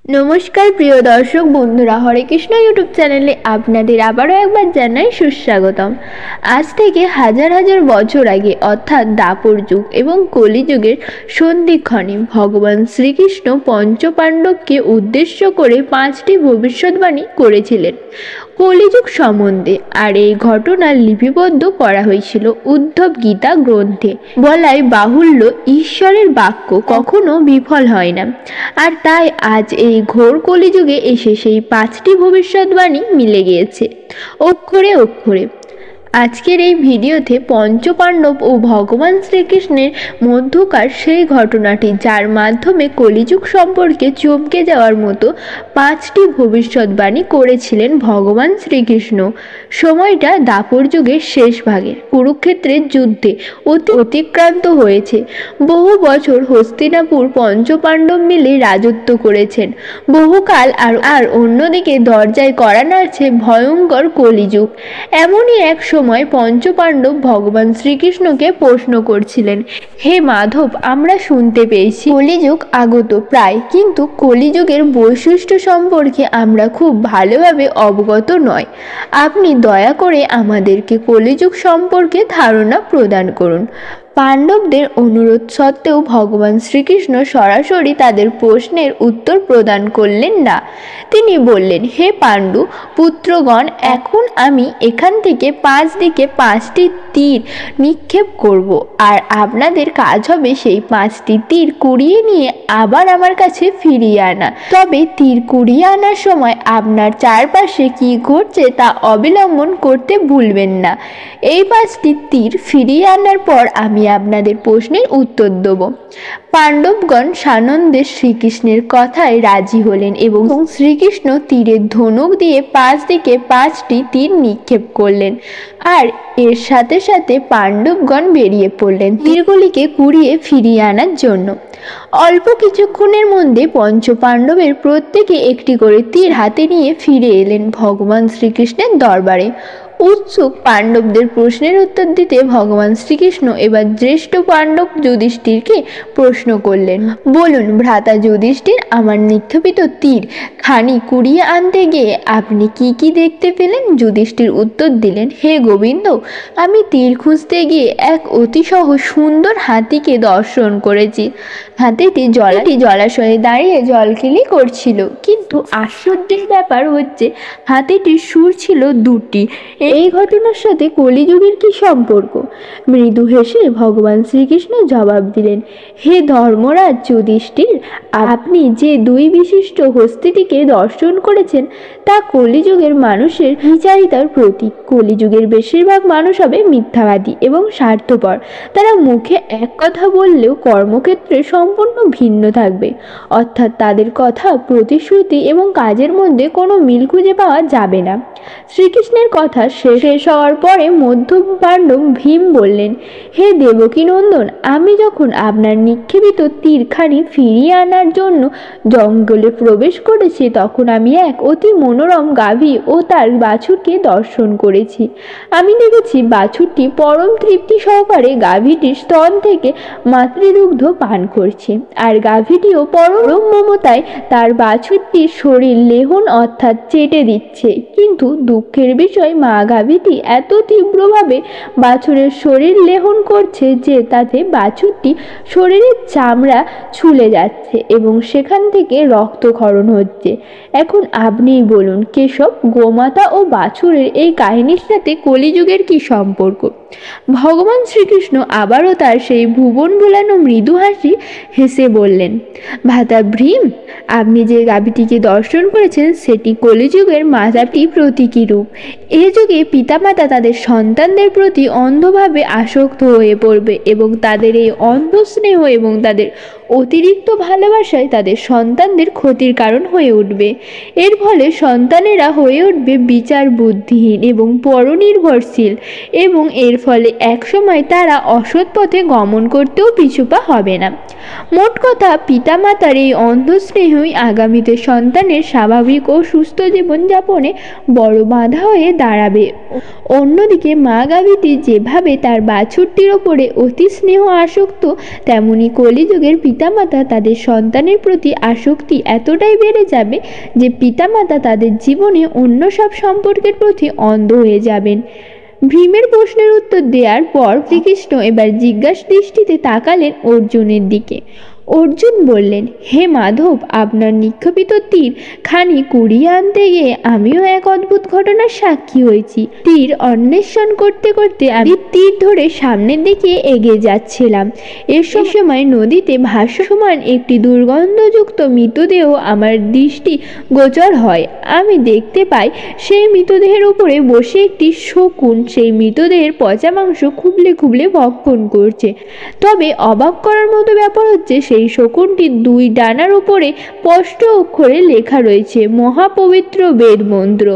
নমস্কার প্রিয় দর্শক বন্ধুরা, হরে কৃষ্ণ ইউটিউব চ্যানেলে আপনাদের আবারও একবার জানাই সুস্বাগতম। আজ থেকে হাজার হাজার বছর আগে অর্থাৎ দাপর যুগ এবং কলিযুগের সন্ধিক্ষণে ভগবান শ্রীকৃষ্ণ পঞ্চপাণ্ডবকে উদ্দেশ্য করে 5টি ভবিষ্যৎবাণী করেছিলেন কলিযুগ সম্বন্ধে। আর এই ঘটনা লিপিবদ্ধ করা হয়েছিল উদ্ধব গীতা গ্রন্থে। বলাই বাহুল্য, ঈশ্বরের বাক্য কখনো বিফল হয় না। আর তাই আজ এই ঘোর কলিযুগে এসে সেই 5টি ভবিষ্যৎবাণী মিলে গিয়েছে অক্ষরে অক্ষরে। আজকের এই ভিডিওতে পঞ্চপাণ্ডব ও ভগবান শ্রীকৃষ্ণের মধ্যকার সেই ঘটনাটি, যার মাধ্যমে কলিযুগ সম্পর্কে চমকে যাওয়ার মতো 5টি ভবিষ্যৎবাণী করেছিলেন ভগবান শ্রীকৃষ্ণ। সময়টা দাপর যুগের শেষ ভাগে কুরুক্ষেত্রের যুদ্ধে অতিক্রান্ত হয়েছে। বহু বছর হস্তিনাপুর পঞ্চপাণ্ডব মিলে রাজত্ব করেছেন বহুকাল। আর অন্যদিকে দরজায় কড়া নাড়ছে ভয়ঙ্কর কলিযুগ। এমনই এক সময় পঞ্চপাণ্ডব ভগবান শ্রীকৃষ্ণকে প্রশ্ন করছিলেন, হে মাধব, আমরা শুনতে পেয়েছি কলিযুগ আগত প্রায়, কিন্তু কলিযুগের বৈশিষ্ট্য সম্পর্কে আমরা খুব ভালোভাবে অবগত নয়। আপনি দয়া করে আমাদেরকে কলিযুগ সম্পর্কে ধারণা প্রদান করুন। পাণ্ডবদের অনুরোধ সত্ত্বেও ভগবান শ্রীকৃষ্ণ সরাসরি তাদের প্রশ্নের উত্তর প্রদান করলেন না। তিনি বললেন, হে পাণ্ডু পুত্রগণ, এখন আমি এখান থেকে 5 দিকে 5টি তীর নিক্ষেপ করব, আর আপনাদের কাজ হবে সেই 5টি তীর কুড়িয়ে নিয়ে আবার আমার কাছে ফিরিয়ে আনা। তবে তীর কুড়িয়ে আনার সময় আপনার চারপাশে কি ঘটছে তা অবলম্বন করতে ভুলবেন না। এই 5টি তীর ফিরিয়ে আনার পর আমি আপনাদের প্রশ্নের উত্তর দেব। পাণ্ডবগণ সানন্দে শ্রীকৃষ্ণের কথায় রাজি হলেন এবং শ্রীকৃষ্ণ তীরের ধনুক দিয়ে 5 দিকে 5টি তীর নিক্ষেপ করলেন। আর এর সাথে সাথে পাণ্ডবগণ বেরিয়ে পড়লেন তীরগুলিকে কুড়িয়ে ফিরিয়ে আনার জন্য। অল্প কিছুক্ষণের মধ্যে পঞ্চপাণ্ডবের প্রত্যেকে একটি করে তীর হাতে নিয়ে ফিরে এলেন ভগবান শ্রীকৃষ্ণের দরবারে। উৎসুক পাণ্ডবদের প্রশ্নের উত্তর দিতে ভগবান শ্রীকৃষ্ণ এবার জ্যেষ্ঠ পাণ্ডব যুধিষ্ঠিরকে প্রশ্ন করলেন, বলুন ভ্রাতা যুধিষ্ঠির, আমার নিক্ষেপিত তীর খানি কুড়িয়ে আনতে গিয়ে আপনি কি কি দেখতে পেলেন? যুধিষ্ঠির উত্তর দিলেন, হে গোবিন্দ, আমি তীর খুঁজতে গিয়ে এক অতিশয় সুন্দর হাতিকে দর্শন করেছি। হাতিটি জলাশয়ে দাঁড়িয়ে জলকেলি করছিল, কিন্তু আশ্চর্যের ব্যাপার হচ্ছে হাতিটির সুর ছিল 2টি। এই ঘটনার সাথে কলিযুগের কি সম্পর্ক? মৃদু হেসে ভগবান শ্রীকৃষ্ণ জবাব দিলেন, হে ধর্মরাজ যুধিষ্ঠির, আপনি যে 2 বিশিষ্ট হস্তিটিকে দর্শন করেছেন তা কলিযুগের মানুষের বিচারিতার প্রতীক। কলিযুগের বেশিরভাগ মানুষ হবে মিথ্যাবাদী এবং স্বার্থপর। তারা মুখে এক কথা বললেও কর্মক্ষেত্রে সম্পূর্ণ ভিন্ন থাকবে, অর্থাৎ তাদের কথা, প্রতিশ্রুতি এবং কাজের মধ্যে কোনো মিল খুঁজে পাওয়া যাবে না। শ্রীকৃষ্ণের কথা শেষ হওয়ার পরে মধ্য পাণ্ডব ভীম বললেন, হে দেবকী নন্দন, আমি যখন আপনার নিক্ষেপিত তীরখানি ফিরিয়ে আনার জন্য জঙ্গলে প্রবেশ করেছি, তখন আমি এক অতি মনোরম গাভী ও তার বাছুরকে দর্শন করেছি। আমি দেখেছি বাছুরটি পরম তৃপ্তি সহকারে গাভীটির স্তন থেকে মাতৃদুগ্ধ পান করছে, আর গাভীটিও পরম মমতায় তার বাছুরটির শরীর লেহন অর্থাৎ চেটে দিচ্ছে। কিন্তু দুঃখের বিষয়, মা গাভীটি এত তীব্রভাবে বাছুরের শরীর লেহন করছে যে তাতে বাছুরটি শরীরের চামড়া ছুলে যাচ্ছে এবং সেখান থেকে রক্তক্ষরণ হচ্ছে। এখন আপনিই বলুন কেশব, গোমাতা ও বাছুরের এই কাহিনীর সাথে কলিযুগের কি সম্পর্ক? ভগবান শ্রীকৃষ্ণ আবারও তার সেই ভুবন ভোলানো মৃদু হাসি হেসে বললেন, ভ্রাতা ভীম, আপনি যে গাভীটিকে দর্শন করেছেন সেটি কলিযুগের মাতাটি প্রতীকী রূপ। এ যুগে পিতামাতা তাদের সন্তানদের প্রতি অন্ধভাবে আসক্ত হয়ে পড়বে এবং তাদের এই অন্ধ স্নেহ এবং তাদের অতিরিক্ত ভালোবাসায় তাদের সন্তানদের ক্ষতির কারণ হয়ে উঠবে। এর ফলে সন্তানেরা হয়ে উঠবে বিচার বুদ্ধিহীন এবং পরনির্ভরশীল, এবং এর ফলে একসময় তারা অসৎ পথে গমন করতেও পিছুপা হবে না। মোট কথা, পিতামাতার এই অন্ধ স্নেহই আগামীতে সন্তানের স্বাভাবিক ও সুস্থ জীবনযাপনে বড় বাধা হয়ে দাঁড়াবে। অন্যদিকে মা গাভীটি যেভাবে তার বাছুরটির ওপরে অতি স্নেহ আসক্ত, তেমনি কলিযুগের পিতামাতা তাদের সন্তানের প্রতি আসক্তি এতটাই বেড়ে যাবে যে পিতামাতা তাদের জীবনে অন্য সব সম্পর্কের প্রতি অন্ধ হয়ে যাবেন। ভীমের প্রশ্নের উত্তর দেওয়ার পর শ্রীকৃষ্ণ এবার জিজ্ঞাসা দৃষ্টিতে তাকালেন অর্জুনের দিকে। অর্জুন বললেন, হে মাধব, আপনার নিক্ষেপিত তীর খানি কুড়িয়ে আনতে গিয়ে আমিও এক অদ্ভুত ঘটনার সাক্ষী হয়েছি। তীর অন্বেষণ করতে করতে আমি তীর ধরে সামনের দিকে এগিয়ে যাচ্ছিলাম। এর সময় নদীতে ভাসমান একটি দুর্গন্ধযুক্ত মৃতদেহ আমার দৃষ্টি গোচর হয়। আমি দেখতে পাই সেই মৃতদেহের উপরে বসে একটি শকুন সেই মৃতদেহের পচা মাংস খুবলে খুবলে ভক্ষণ করছে। তবে অবাক করার মতো ব্যাপার হচ্ছে, সেই শকুনটির দুই ডানার উপরে স্পষ্ট অক্ষরে লেখা রয়েছে মহাপবিত্র বেদ মন্ত্র।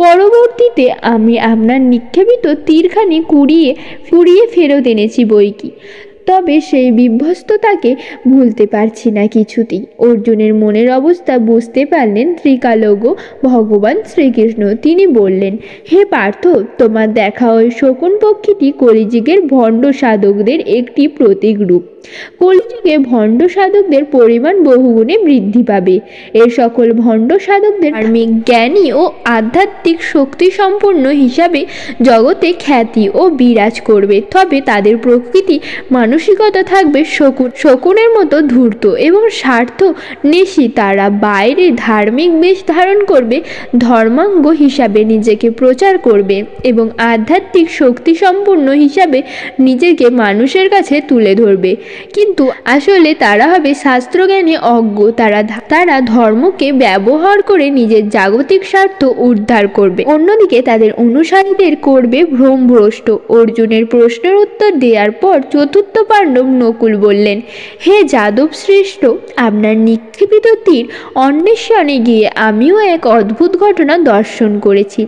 পরবর্তীতে আমি আপনার নিক্ষেপিত তীরখানি কুড়িয়ে ফেরত এনেছি বইকি, তবে সেই বিভ্যস্ততাকে ভুলতে পারছি না কিছুতেই। অর্জুনের মনের অবস্থা বুঝতে পারলেন ত্রিকালজ্ঞ ভগবান শ্রীকৃষ্ণ। তিনি বললেন, হে পার্থ, তোমার দেখা ওই শকুন পক্ষীটি কলিযুগের ভণ্ড সাধকদের একটি প্রতীক রূপ। কলিযুগে ভণ্ড সাধকদের পরিমাণ বহুগুণে বৃদ্ধি পাবে। এর সকল ভণ্ড সাধকদের ধার্মিক, জ্ঞানী ও আধ্যাত্মিক শক্তি সম্পন্ন হিসাবে জগতে খ্যাতি ও বিরাজ করবে। তবে তাদের প্রকৃতি মানসিকতা থাকবে শকুনের মতো ধূর্ত এবং স্বার্থ নেশি। তারা বাইরে ধার্মিক বেশ ধারণ করবে, ধর্মাঙ্গ হিসাবে নিজেকে প্রচার করবে এবং আধ্যাত্মিক শক্তি সম্পন্ন হিসাবে নিজেকে মানুষের কাছে তুলে ধরবে, কিন্তু আসলে তারা হবে শাস্ত্রজ্ঞানে অজ্ঞ। তারা ধর্মকে ব্যবহার করে নিজের জাগতিক স্বার্থ উদ্ধার করবে। অন্যদিকে তাদের অনুসারীদের করবে ভ্রমভ্রষ্ট। অর্জুনের প্রশ্নের উত্তর দেওয়ার পর চতুর্থ পাণ্ডব নকুল বললেন, হে যাদব শ্রেষ্ঠ, আপনার নিক্ষেপিত তীর অন্বেষণে গিয়ে আমিও এক অদ্ভুত ঘটনা দর্শন করেছি।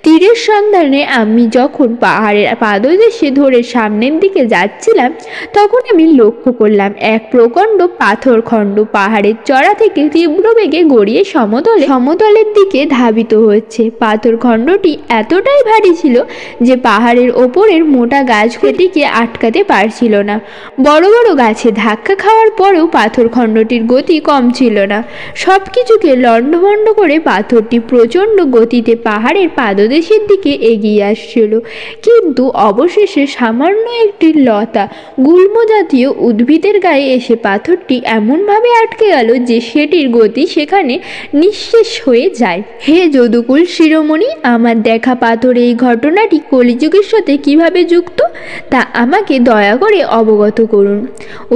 তীরের সন্ধানে আমি যখন পাহাড়ের পাদদেশে ধরে সামনের দিকে যাচ্ছিলাম, তখন আমি লক্ষ্য করলাম এক প্রকাণ্ড পাথর খণ্ড পাহাড়ের চড়া থেকে তীব্র বেগে গড়িয়ে সমতলের দিকে ধাবিত হচ্ছে। পাথর খণ্ডটি এতটাই ভারী ছিল যে পাহাড়ের ওপরের মোটা গাছগুলিকে আটকাতে পারছিল না। বড় বড় গাছে ধাক্কা খাওয়ার পরেও পাথর খণ্ডটির গতি কম ছিল না। সবকিছুকে লণ্ডভণ্ড করে পাথরটি প্রচণ্ড গতিতে পাহাড়ের পাদদেশের দিকে এগিয়ে আসছিল। কিন্তু অবশেষে সামান্য একটি লতা গুল্ম জাতীয় উদ্ভিদের গায়ে এসে পাথরটি এমনভাবে আটকে গেল যে সেটির গতি সেখানে নিঃশেষ হয়ে যায়। হে যদুকুল শিরোমণি, আমার দেখা পাথর এই ঘটনাটি কলিযুগের সাথে কিভাবে যুক্ত তা আমাকে দয়া করে অবগত করুন।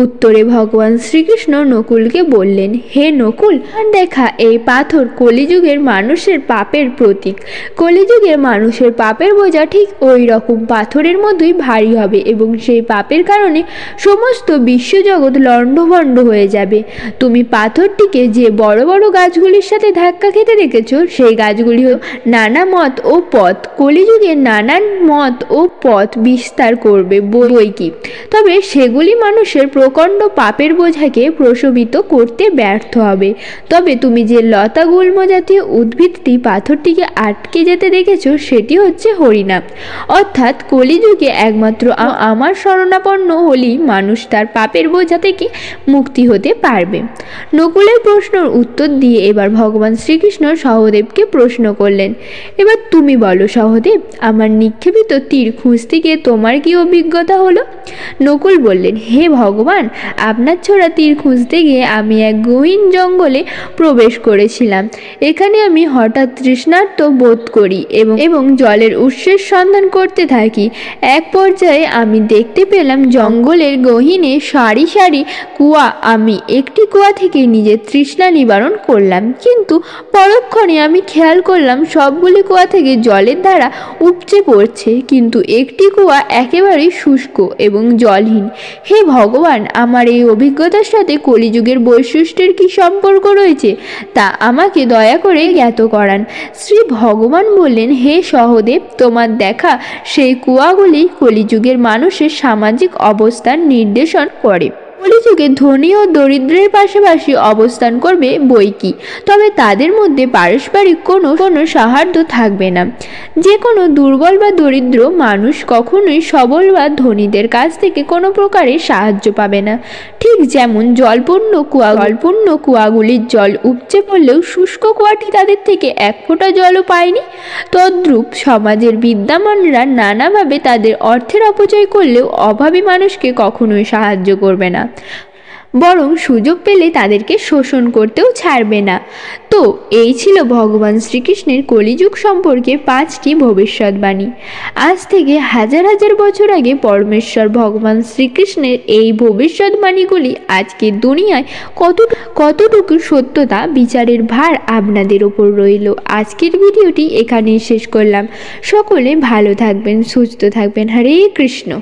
উত্তরে ভগবান শ্রীকৃষ্ণ নকুলকে বললেন, হে নকুল, দেখা এই পাথর কলিযুগের মানুষের পাপের প্রতীক। কলিযুগের মানুষের পাপের বোঝা ঠিক ওই রকম পাথরের মতোই ভারী হবে এবং সেই পাপের কারণে সমস্ত বিশ্বজগৎ লণ্ডভণ্ড হয়ে যাবে। তুমি পাথরটিকে যে বড় বড় গাছগুলির সাথে ধাক্কা খেতে দেখেছ, সেই গাছগুলি নানা মত ও পথ। কলিযুগে নানান মত ও পথ বিস্তার করবে বইকি, তবে সেগুলি মানুষের প্রকাণ্ড পাপের বোঝাকে প্রশমিত করতে ব্যর্থ হবে। তবে তুমি যে লতা গুল্ম জাতীয় উদ্ভিদটি পাথরটিকে আটকে যেতে দেখেছ, সেটি হচ্ছে হরিনাম। অর্থাৎ কলিযুগে একমাত্র আমার শরণাপন্ন হলেই মানুষ তার পাপের বোঝা থেকে মুক্তি হতে পারবে। নকুলের প্রশ্নের উত্তর দিয়ে এবার ভগবান শ্রীকৃষ্ণ সহদেবকে প্রশ্ন করলেন, এবার তুমি বলো সহদেব, আমার নিক্ষেপিত তীর খুঁজতে গিয়ে তোমার কি অভিজ্ঞতা হলো? নকুল বললেন, হে ভগবান, আপনার ছোড়া তীর খুঁজতে গিয়ে আমি এক গহীন জঙ্গলে প্রবেশ করেছিলাম। এখানে আমি হঠাৎ তৃষ্ণার্ত বোধ করি এবং জলের উৎসের সন্ধান করতে থাকি। এক পর্যায়ে আমি দেখতে পেলাম জঙ্গলের গহীনে সারি সারি কুয়া। আমি একটি কুয়া থেকে নিজের তৃষ্ণা নিবারণ করলাম, কিন্তু পরক্ষণে আমি খেয়াল করলাম সবগুলি কুয়া থেকে জলের ধারা উপচে পড়ছে, কিন্তু একটি কুয়া একেবারেই শুষ্ক এবং জলহীন। হে ভগবান, আমার এই অভিজ্ঞতার সাথে কলিযুগের বৈশিষ্ট্যের কি সম্পর্ক রয়েছে তা আমাকে দয়া করে জ্ঞাত করান। শ্রী ভগবান বললেন, হে সহদেব, তোমার দেখা সেই কুয়াগুলি কলিযুগের মানুষের সামাজিক অবস্থান নির্দেশন করে। কলিযুগে ধনী ও দরিদ্রের পাশাপাশি অবস্থান করবে বৈকি, তবে তাদের মধ্যে পারস্পরিক কোনো সৌহার্দ্য থাকবে না। যে কোনো দুর্বল বা দরিদ্র মানুষ কখনোই সবল বা ধনীদের কাছ থেকে কোনো প্রকারের সাহায্য পাবে না। ঠিক যেমন জলপূর্ণ কুয়াগুলির জল উপচে পড়লেও শুষ্ক কুয়াটি তাদের থেকে এক ফোঁটা জলও পায়নি, তদ্রূপ সমাজের বিদ্যমানরা নানাভাবে তাদের অর্থের অপচয় করলেও অভাবী মানুষকে কখনোই সাহায্য করবে না, বরং সুযোগ পেলে তাদেরকে শোষণ করতেও ছাড়বে না। তো এই ছিল ভগবান শ্রীকৃষ্ণের কলিযুগ সম্পর্কে 5টি ভবিষ্যৎবাণী। আজ থেকে হাজার হাজার বছর আগে পরমেশ্বর ভগবান শ্রীকৃষ্ণের এই ভবিষ্যৎবাণীগুলি আজকের দুনিয়ায় কতটুকু সত্যতা বিচারের ভার আপনাদের ওপর রইল। আজকের ভিডিওটি এখানেই শেষ করলাম। সকলে ভালো থাকবেন, সুস্থ থাকবেন। হরে কৃষ্ণ।